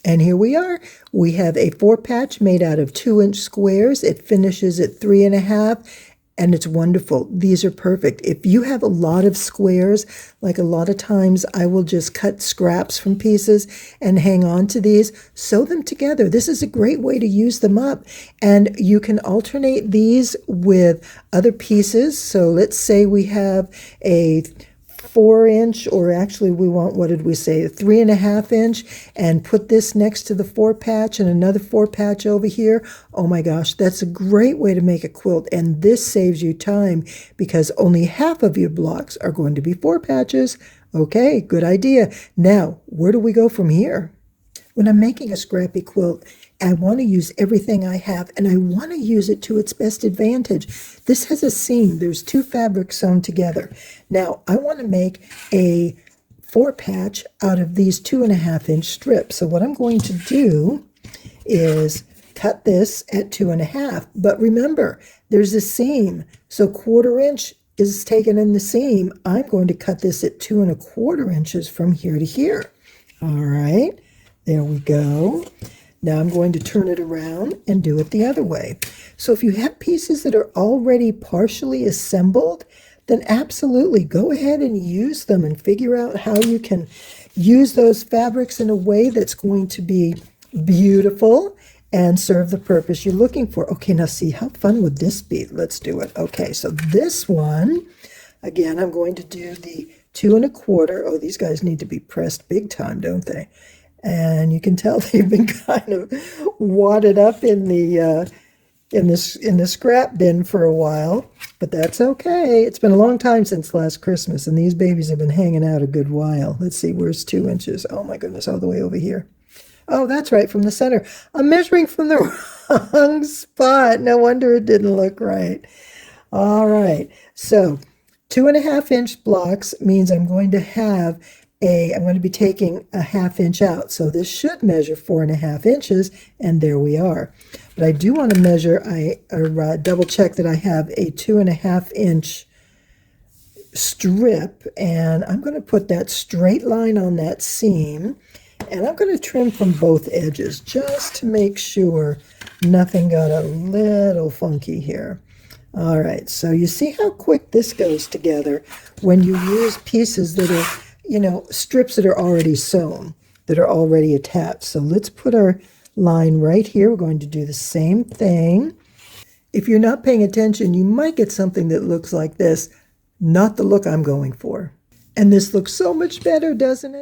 And here we are. We have a 4-patch made out of 2-inch squares. It finishes at 3.5, and it's wonderful. These are perfect. If you have a lot of squares, like a lot of times I will just cut scraps from pieces and hang on to these, sew them together. This is a great way to use them up. And you can alternate these with other pieces. So let's say we have a 4-inch, or actually we want, what did we say, a 3.5-inch, and put this next to the 4-patch and another 4-patch over here. Oh my gosh, that's a great way to make a quilt. And this saves you time because only half of your blocks are going to be 4-patches. Okay, good idea. Now, where do we go from here? When I'm making a scrappy quilt, I want to use everything I have, and I want to use it to its best advantage. This has a seam. There's 2 fabrics sewn together. Now, I want to make a 4-patch out of these 2.5-inch strips. So what I'm going to do is cut this at 2.5. But remember, there's a seam. So 1/4 inch is taken in the seam. I'm going to cut this at 2.25 inches from here to here. All right, there we go. Now I'm going to turn it around and do it the other way. So if you have pieces that are already partially assembled, then absolutely go ahead and use them and figure out how you can use those fabrics in a way that's going to be beautiful and serve the purpose you're looking for. Okay, now see, how fun would this be? Let's do it. Okay, so this one, again, I'm going to do the 2.25. Oh, these guys need to be pressed big time, don't they? And you can tell they've been kind of wadded up in the scrap bin for a while, but that's okay. It's been a long time since last Christmas, and these babies have been hanging out a good while. Let's see, where's 2 inches? Oh my goodness, all the way over here. Oh, that's right, from the center. I'm measuring from the wrong spot. No wonder it didn't look right. All right, so 2.5-inch blocks means I'm going to be taking a 1/2 inch out. So this should measure 4.5 inches, and there we are. But I do want to measure, double check that I have a 2.5-inch strip, and I'm going to put that straight line on that seam, and I'm going to trim from both edges just to make sure nothing got a little funky here. All right, so you see how quick this goes together when you use pieces that are, strips that are already sewn, that are already attached. So let's put our line right here. We're going to do the same thing. If you're not paying attention, you might get something that looks like this. Not the look I'm going for. And this looks so much better, doesn't it?